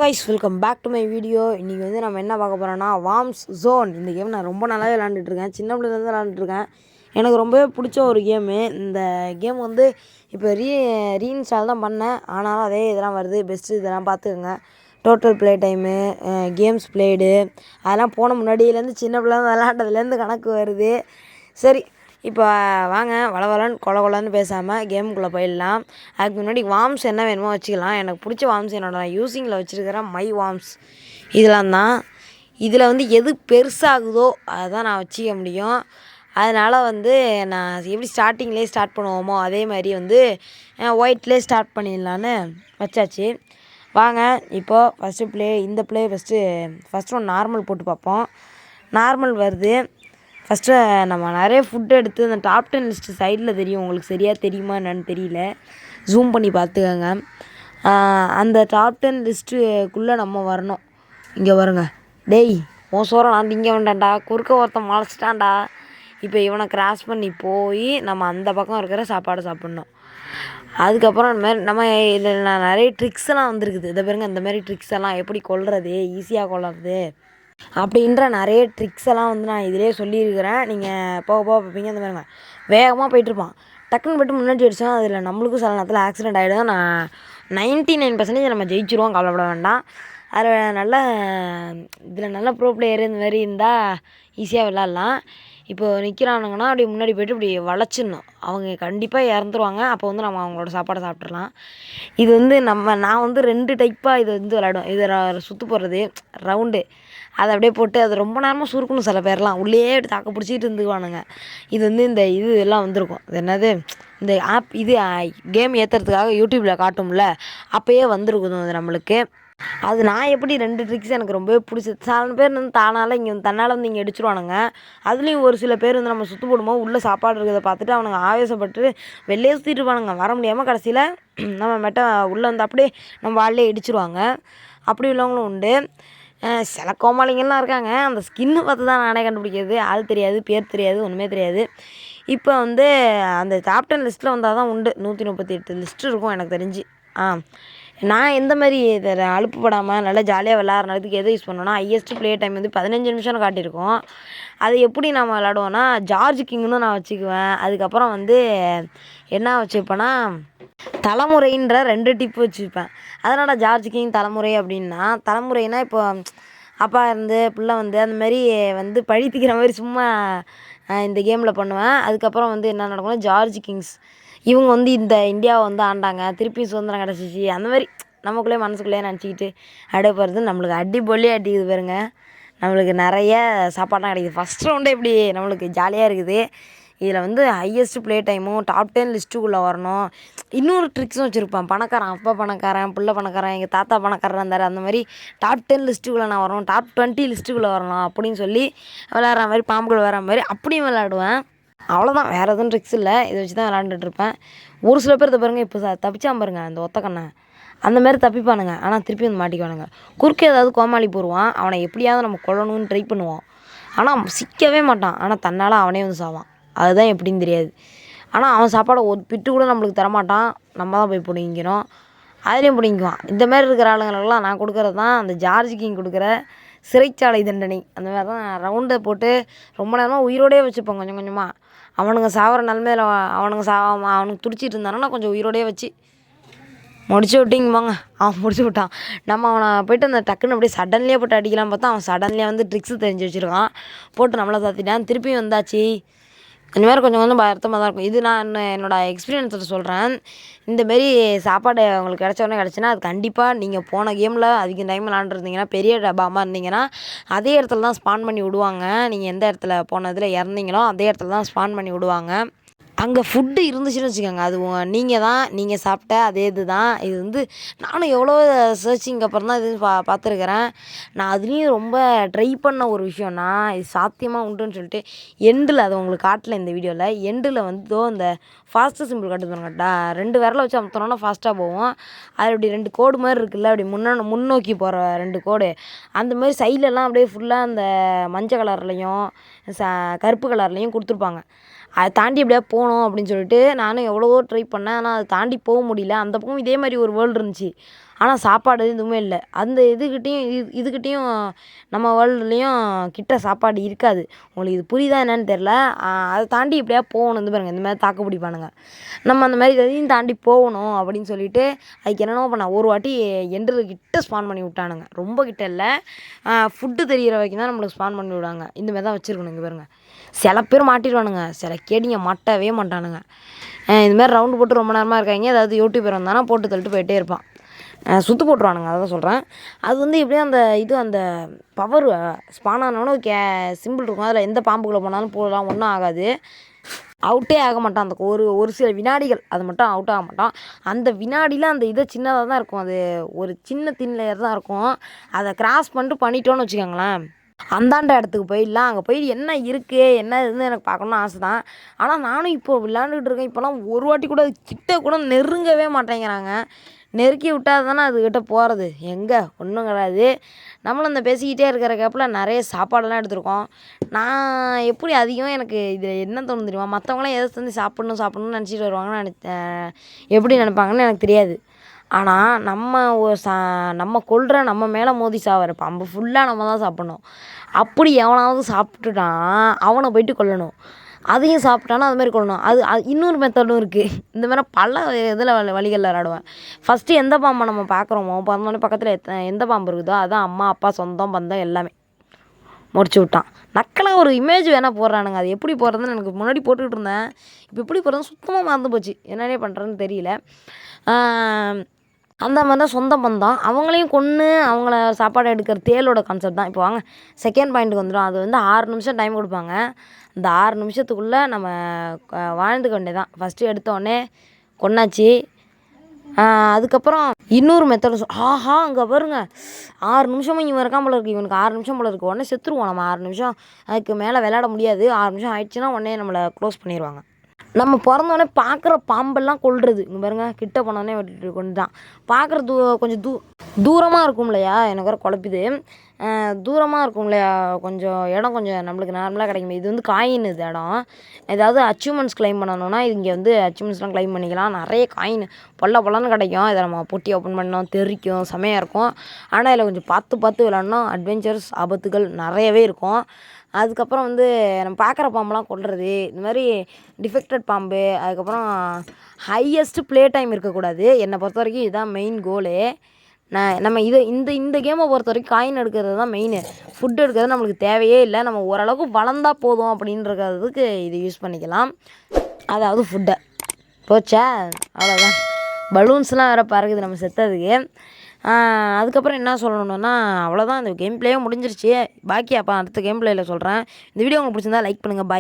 Guys welcome back to my video. இன்றைக்கி வந்து நம்ம என்ன பார்க்க போகிறோன்னா வார்ம்ஸ் ஜோன். இந்த கேம் நான் ரொம்ப நாளாகவே விளாண்டுட்ருக்கேன், சின்ன பிள்ளைலேருந்து விளாண்டுட்ருக்கேன். எனக்கு ரொம்பவே பிடிச்ச ஒரு கேமு. இந்த கேம் வந்து இப்போ ரீஇன்ஸ்டால் தான் பண்ணேன், ஆனாலும் அதே இதெல்லாம் வருது. பெஸ்ட்டு இதெல்லாம் பார்த்துக்கோங்க. Total play time, games blade, அதெல்லாம் போன முன்னாடியிலேருந்து சின்ன பிள்ளைலேருந்து விளாண்டதுலேருந்து கணக்கு வருது. சரி, இப்போ வாங்க வளவலன்னு கொலன்னு பேசாமல் கேமுக்குள்ளே போயிடலாம். அதுக்கு முன்னாடி வார்ம்ஸ் என்ன வேணுமோ வச்சுக்கலாம். எனக்கு பிடிச்ச வார்ம்ஸ் நான் யூஸிங்கில் வச்சுருக்கிறேன் மை வார்ம்ஸ். இதெல்லாம் தான். இதில் வந்து எது பெருசாகுதோ அதை தான் நான் வச்சுக்க முடியும். அதனால் வந்து நான் எப்படி ஸ்டார்டிங்லேயே ஸ்டார்ட் பண்ணுவோமோ அதே மாதிரி வந்து ஒயிட்லேயே ஸ்டார்ட் பண்ணிடலான்னு வச்சாச்சு. வாங்க இப்போது இந்த ப்ளே ஃபஸ்ட்டு ஒன் நார்மல் போட்டு பார்ப்போம். நார்மல் வருது. ஃபஸ்ட்டு நம்ம நிறைய ஃபுட் எடுத்து அந்த டாப் 10 லிஸ்ட்டு சைடில் தெரியும். உங்களுக்கு சரியாக தெரியுமா என்னன்னு தெரியல, ஜூம் பண்ணி பார்த்துக்கோங்க. அந்த டாப் 10 லிஸ்ட்டுக்குள்ளே நம்ம வரணும். இங்கே வருங்க, டேய் மோசோரம் நான் திங்க வேண்டாம்டா, குறுக்க ஒருத்தன் மலைச்சிட்டான்டா. இப்போ இவனை கிராஸ் பண்ணி போய் நம்ம அந்த பக்கம் இருக்கிற சாப்பாடு சாப்பிட்ணும். அதுக்கப்புறம் இந்த மாதிரி நம்ம இதில் நிறைய ட்ரிக்ஸ் எல்லாம் வந்துருக்குது. இதை பாருங்க, இந்த மாதிரி ட்ரிக்ஸ் எல்லாம் எப்படி கொல்றது, ஈஸியாக கொல்றது அப்படின்ற நிறைய ட்ரிக்ஸ் எல்லாம் வந்து நான் இதிலே சொல்லியிருக்கிறேன். நீங்கள் போக பார்ப்பீங்க. அந்த மாதிரிங்க வேகமாக போயிட்டுருப்பான், டக்குன்னு போய்ட்டு முன்னாடி அடித்தோம், அதில் நம்மளுக்கும் சில நேரத்தில் ஆக்சிடெண்ட் ஆகிடும். 99% நம்ம ஜெயிச்சிருவோம், கவலைப்பட வேண்டாம். அதில் நல்ல ப்ரோ பிளேயர் இந்த மாதிரி இருந்தால் ஈஸியாக விளாட்லாம். இப்போது நிற்கிறானுங்கன்னா அப்படி முன்னாடி போய்ட்டு இப்படி வளைச்சிடணும், அவங்க கண்டிப்பாக இறந்துருவாங்க. அப்போ வந்து நம்ம அவங்களோட சாப்பாடை சாப்பிட்றலாம். இது வந்து நான் வந்து 2 டைப்பாக இது வந்து விளாடுவேன். இது சுற்று போடுறது ரவுண்டு, அதை அப்படியே போட்டு அது ரொம்ப நேரமாக சுருக்கணும். சில பேர்லாம் உள்ளே அப்படி தாக்க பிடிச்சிட்டு இருந்துக்குவானுங்க. இது வந்து இது எல்லாம் வந்திருக்கும். இது என்னது, இந்த ஆப் இது கேம் ஏற்றுறதுக்காக யூடியூப்பில் காட்டும்ல, அப்போயே வந்திருக்குது அது நம்மளுக்கு. அது நான் எப்படி 2 ட்ரிக்ஸ் எனக்கு ரொம்பவே பிடிச்சது. சில பேர் வந்து தன்னால் வந்து இங்கே அடிச்சிருவானுங்க. அதுலேயும் ஒரு சில பேர் வந்து நம்ம சுற்று போடும்போது உள்ளே சாப்பாடு இருக்கிறத பார்த்துட்டு அவனுங்க ஆவேசப்பட்டு வெளியே சுற்றிட்டு இருப்பானுங்க. வர முடியாமல் கடைசியில் நம்ம உள்ளே வந்து அப்படியே நம்ம வாளிலே இடிச்சிருவாங்க. அப்படி உள்ளவங்களும் உண்டு. சில கோமாளிங்கள்லாம் இருக்காங்க, அந்த ஸ்கின்னு பார்த்து தான் நானே கண்டுபிடிக்கிறது. ஆள் தெரியாது, பேர் தெரியாது, ஒன்றுமே தெரியாது. இப்போ வந்து அந்த டாப் 10 லிஸ்ட்டில் வந்தால் தான் உண்டு. 138 லிஸ்ட்டு இருக்கும் எனக்கு தெரிஞ்சு. நான் எந்த மாதிரி இதில் அலுப்புப்படாமல் நல்லா ஜாலியாக விளாட்றதுக்கு எதை யூஸ் பண்ணுவேன்னா, ஹையஸ்ட் ப்ளே டைம் வந்து 15 நிமிஷம்னு காட்டியிருக்கோம். அது எப்படி நம்ம விளாடுவோன்னா, ஜார்ஜ் கிங்னு நான் வச்சுக்குவேன். அதுக்கப்புறம் வந்து என்ன வச்சுப்பேன்னா, தலைமுறைன்ற 2 டிப்பு வச்சுப்பேன். அதனால் ஜார்ஜ் கிங் தலைமுறை அப்படின்னா, தலைமுறைனா இப்போ அப்பா இருந்து பிள்ளை வந்து அந்த மாதிரி வந்து பழித்திக்கிற மாதிரி சும்மா இந்த கேமில் பண்ணுவேன். அதுக்கப்புறம் வந்து என்ன நடக்கும்னா, ஜார்ஜ் கிங்ஸ் இவங்க வந்து இந்த இந்தியாவை வந்து ஆண்டாங்க, திருப்பி சுதந்திரம் கிடச்சிச்சு, அந்த மாதிரி நமக்குள்ளே மனசுக்குள்ளேயே நினச்சிக்கிட்டு அப்படியே போகிறது. நம்மளுக்கு அடிப்பொலியாக அடிக்குது பாருங்க, நம்மளுக்கு நிறைய சாப்பாடெலாம் கிடைக்குது. ஃபஸ்ட் ரவுண்டே இப்படி நம்மளுக்கு ஜாலியாக இருக்குது. இதில் வந்து ஹையஸ்ட் ப்ளே டைமும் டாப் 10 லிஸ்ட்டுக்குள்ளே வரணும். இன்னொரு ட்ரிக்ஸும் வச்சுருப்பேன். பணக்காரன் அப்பா பணக்காரன், பிள்ளை பணக்காரன், எங்கள் தாத்தா பணக்காரன் இருந்தார், அந்த மாதிரி டாப் 10 லிஸ்ட்டுக்குள்ளே நான் வரணும், டாப் 20 லிஸ்ட்டுக்குள்ளே வரணும் அப்படின்னு சொல்லி விளாட்ற மாதிரி, பாம்புகள் வர மாதிரி அப்படியும் விளாடுவேன். அவ்வளோதான், வேறு எதுவும் ட்ரிக்ஸ் இல்லை. இதை வச்சு தான் விளாண்டுட்ருப்பேன். ஒரு சில பேர் இதை பாருங்கள், இப்போ தப்பிச்சான் பாருங்க அந்த ஒத்தக்கண்ணை, அந்த மாதிரி தப்பிப்பானுங்க, ஆனால் திருப்பி வந்து மாட்டிக்குவானுங்க. குறுக்கு ஏதாவது கோமாளி போடுவான், அவனை எப்படியாவது நம்ம கொல்லணும்னு ட்ரை பண்ணுவோம், ஆனால் சிக்கவே மாட்டான். ஆனால் தன்னால் அவனே வந்து சாவான். அதுதான் எப்படின்னு தெரியாது. ஆனால் அவன் சாப்பாடை ஒரு பிட்டு கூட நம்மளுக்கு தரமாட்டான், நம்ம தான் போய் பிடிங்கிக்கிறோம். அதுலேயும் பிடிங்குவான். இந்த மாதிரி இருக்கிற ஆளுங்களுக்கெல்லாம் நான் கொடுக்குறது தான் அந்த ஜார்ஜ் கிங் கொடுக்குற சிறைச்சாலை தண்டனை. அந்த மாதிரி தான் ரவுண்டை போட்டு ரொம்ப நேரமாக உயிரோடையே வச்சுப்போம். கொஞ்சம் கொஞ்சமாக அவனுங்க சாகிற நிலமையில அவனுக்கு துடிச்சிட்டு இருந்தானா கொஞ்சம் உயிரோடையே வச்சு முடிச்சு விட்டிங்கம்பாங்க. அவன் முடிச்சு விட்டான். நம்ம அவனை போய்ட்டு அந்த டக்குன்னு அப்படியே சடன்லேயே போட்டு அடிக்கலாம் பார்த்தா, அவன் சடன்லேயே வந்து ட்ரிக்ஸு தெரிஞ்சு வச்சுருக்கான், போட்டு நம்மளை தாத்திட்டான். திருப்பியும் வந்தாச்சு. இந்த மாதிரி கொஞ்சம் கொஞ்சம் வருத்தமாக தான் இருக்கும். இது நான் என்னோடய எக்ஸ்பீரியன்ஸில் சொல்கிறேன். இந்தமாரி சாப்பாடு உங்களுக்கு கிடச்சோடனே கிடச்சின்னா, அது கண்டிப்பாக நீங்கள் போன கேமில் அதிக டைம் விளாண்டுருந்தீங்கன்னா, பெரிய டப்பாமாக இருந்தீங்கன்னா, அதே இடத்துல தான் ஸ்பான் பண்ணி விடுவாங்க. நீங்கள் எந்த இடத்துல போனதில் இறந்தீங்களோ அதே இடத்துல தான் ஸ்பான் பண்ணி விடுவாங்க. அங்கே ஃபுட்டு இருந்துச்சுன்னு வச்சுக்கோங்க, அது நீங்கள் சாப்பிட்ட அதே இது தான். இது வந்து நானும் எவ்வளோ சர்ச்சிங்க்கு அப்புறம் தான் இது பார்த்துருக்குறேன். நான் அதுலேயும் ரொம்ப ட்ரை பண்ண ஒரு விஷயம்னா, இது சாத்தியமாக உண்டுன்னு சொல்லிட்டு எண்டில், அதை உங்களுக்கு காட்டல இந்த வீடியோவில், எண்டில் வந்து இந்த ஃபாஸ்ட்டு சிம்பிள் காட்டுதுங்கட்டா, 2 விரலை வச்சு அமுத்தினோன்னா ஃபாஸ்ட்டாக போவோம். அது அப்படி 2 கோடு மாதிரி இருக்குல்ல, அப்படி முன்னோக்கி போகிற 2 கோடு, அந்த மாதிரி சைட்லலாம் அப்படியே ஃபுல்லாக அந்த மஞ்சள் கலர்லேயும் கருப்பு கலர்லேயும் கொடுத்துருப்பாங்க. அதை தாண்டி எப்படியா போகணும் அப்படின்னு சொல்லிட்டு நானும் எவ்வளவோ ட்ரை பண்ணேன், ஆனால் அதை தாண்டி போக முடியல. அந்த பக்கம் இதே மாதிரி ஒரு வேர்ல்டு இருந்துச்சு, ஆனால் சாப்பாடு எதுவுமே இல்லை. அந்த இதுக்கிட்டேயும் நம்ம வேர்ல்டுலேயும் கிட்ட சாப்பாடு இருக்காது. உங்களுக்கு இது புரியுதா என்னன்னு தெரில. அதை தாண்டி இப்படியா போகணும். இந்த பாருங்க, இந்த மாதிரி தாக்கு பிடிப்பானுங்க. நம்ம அந்த மாதிரி இதையும் தாண்டி போகணும் அப்படின்னு சொல்லிட்டு அதுக்கு என்னென்னோ பண்ண ஒரு வாட்டி கிட்ட ஸ்பான் பண்ணி விட்டானுங்க. ரொம்ப கிட்ட இல்லை, ஃபுட்டு தெரிகிற வரைக்கும் தான் நம்மளுக்கு ஸ்பான் பண்ணி விடுவாங்க. இந்த மாதிரி தான் வச்சுருக்கணும். இங்கே பாருங்க, சில பேர் மாட்டிடுவானுங்க, சில கேடிங்க மாட்டவே மாட்டானுங்க. இதுமாதிரி ரவுண்டு போட்டு ரொம்ப நேரமாக இருக்காங்க. ஏதாவது யூடியூபர் வந்தானா போட்டு தள்ளிட்டு போயிட்டே இருப்பான். சுற்று போட்டுருவானுங்க. அதை தான் சொல்கிறேன். அது வந்து எப்படியும் அந்த பவர் ஸ்பான் ஆனோன்னு சிம்பிள் இருக்கும். அதில் எந்த பாம்புக்குள்ளே போனாலும் போடலாம், ஒன்றும் ஆகாது. அவுட்டே ஆக மாட்டான். அந்த ஒரு சில வினாடிகள் அது மட்டும் அவுட் ஆக மாட்டான். அந்த வினாடியில் அந்த இது சின்னதாக தான் இருக்கும். அது ஒரு சின்ன தின் லேயர் தான் இருக்கும். அதை கிராஸ் பண்ணிட்டோன்னு வச்சுக்கோங்களேன், அந்தாண்ட இடத்துக்கு போயிடலாம். அங்கே போய் என்ன இருக்குது என்ன இதுன்னு எனக்கு பார்க்கணுன்னு ஆசை தான். ஆனால் நானும் இப்போ விளாண்டுக்கிட்டு இருக்கேன். இப்போலாம் ஒரு வாட்டி கூட கிட்ட கூட நெருங்கவே மாட்டேங்கிறாங்க. நெருக்கி விட்டால் தானே அதுக்கிட்ட போகிறது. எங்கே ஒன்றும் கிடையாது. நம்மளும் இந்த பேசிக்கிட்டே இருக்கிற கேப்பில் நிறைய சாப்பாடெல்லாம் எடுத்துருக்கோம். நான் எப்படி அதிகமாக எனக்கு இதில் என்ன தோணும் தெரியுமா, மற்றவங்களாம் எதை தந்து சாப்பிட்ணுன்னு நினச்சிட்டு வருவாங்கன்னு எப்படி நினைப்பாங்கன்னு எனக்கு தெரியாது. ஆனால் நம்ம கொல்கிற நம்ம மேலே மோதி சாவர பாம்பு ஃபுல்லாக நம்ம தான் சாப்பிட்ணும். அப்படி எவனாவது சாப்பிட்டுட்டான் அவனை போய்ட்டு கொல்லணும். அதையும் சாப்பிட்டானா அது மாதிரி கொல்லணும். அது இன்னொரு மெத்தடும் இருக்குது. இந்த மாதிரி பல இதில் வழிகளில் விளாடுவேன். ஃபஸ்ட்டு எந்த பாம்பை நம்ம பார்க்குறோமோ பிறந்தோடனே பக்கத்தில் எந்த பாம்பு இருக்குதோ அதான் அம்மா அப்பா சொந்தம் பந்தம் எல்லாமே முடிச்சு விட்டான். நக்கலாக ஒரு இமேஜ் வேணால் போடுறானுங்க. அது எப்படி போடுறதுன்னு எனக்கு முன்னாடி போட்டுக்கிட்டு இருந்தேன். இப்போ எப்படி போடுறதுன்னு சுத்தமாக மறந்து போச்சு. என்னென்ன பண்ணுறதுன்னு தெரியல. அந்த மாதிரி தான் சொந்த பந்தம் அவங்களையும் கொன்று அவங்கள சாப்பாடு எடுக்கிற தேளோட கான்செப்ட் தான். இப்போ வாங்க செகண்ட் பாயிண்ட்டுக்கு வந்துடும். அது வந்து 6 நிமிஷம் டைம் கொடுப்பாங்க. அந்த 6 நிமிஷத்துக்குள்ளே நம்ம வாழ்ந்துக்க வேண்டியது தான். ஃபஸ்ட்டு எடுத்தோடனே கொன்னாச்சு. அதுக்கப்புறம் இன்னொரு மெத்தட் ஆஹா அங்கே பாருங்க 6 நிமிஷமும் இவன் இருக்கான் போல இருக்குது. இவனுக்கு 6 நிமிஷம் போல இருக்குது. உடனே செத்துருவோம் நம்ம. 6 நிமிஷம் அதுக்கு மேலே விளையாட முடியாது. 6 நிமிஷம் ஆயிடுச்சுன்னா உடனே நம்மளை க்ளோஸ் பண்ணிடுவாங்க. நம்ம பிறந்தோடனே பார்க்குற பாம்பெல்லாம் கொல்றது. இங்கே பாருங்க, கிட்ட போனோடனே விட்டுட்டு கொண்டு தான் பார்க்குற கொஞ்சம் தூரமாக இருக்கும் இல்லையா, எனக்கு வேறு குழப்பிது. தூரமாக இருக்கும் இல்லையா, கொஞ்சம் இடம் கொஞ்சம் நம்மளுக்கு நார்மலாக கிடைக்கும். இது வந்து காயின் இது இடம். ஏதாவது அச்சீவ்மெண்ட்ஸ் கிளைம் பண்ணணுன்னா இங்கே வந்து அச்சீவ்மெண்ட்ஸ்லாம் கிளைம் பண்ணிக்கலாம். நிறைய காயின் பொல்லன்னு கிடைக்கும். இதை நம்ம பொட்டி ஓப்பன் பண்ணோம், தெரிக்கும், செமையாக இருக்கும். ஆனால் இதில் கொஞ்சம் பார்த்து விளாட்ணும். அட்வென்ச்சர்ஸ் ஆபத்துகள் நிறையவே இருக்கும். அதுக்கப்புறம் வந்து நம்ம பார்க்குற பாம்பெலாம் கொல்றது, இந்த மாதிரி டிஃபெக்டட் பாம்பு. அதுக்கப்புறம் ஹையஸ்ட்டு ப்ளே டைம் இருக்கக்கூடாது. என்னை பொறுத்த வரைக்கும் இதுதான் மெயின் கோலு. நம்ம இந்த கேமை பொறுத்த வரைக்கும் காயின் எடுக்கிறது தான் மெயின். ஃபுட் எடுக்கிறது நம்மளுக்கு தேவையே இல்லை. நம்ம ஓரளவுக்கு வளர்ந்தா போதும் அப்படின்றதுக்கு இது யூஸ் பண்ணிக்கலாம். அதாவது ஃபுட்டை போச்சா அவ்வளோதான். பலூன்ஸ்லாம் வேறு பறக்குது நம்ம செத்ததுக்கு. அதுக்கப்புறம் என்ன சொல்லணுன்னா அவ்வளோதான். இந்த கேம் பிளேயே முடிஞ்சிருச்சு. பாக்கி அப்போ அடுத்த கேம் பிளேயில் சொல்கிறேன். இந்த வீடியோ உங்களுக்கு பிடிச்சிருந்தா லைக் பண்ணுங்கள். பாய்.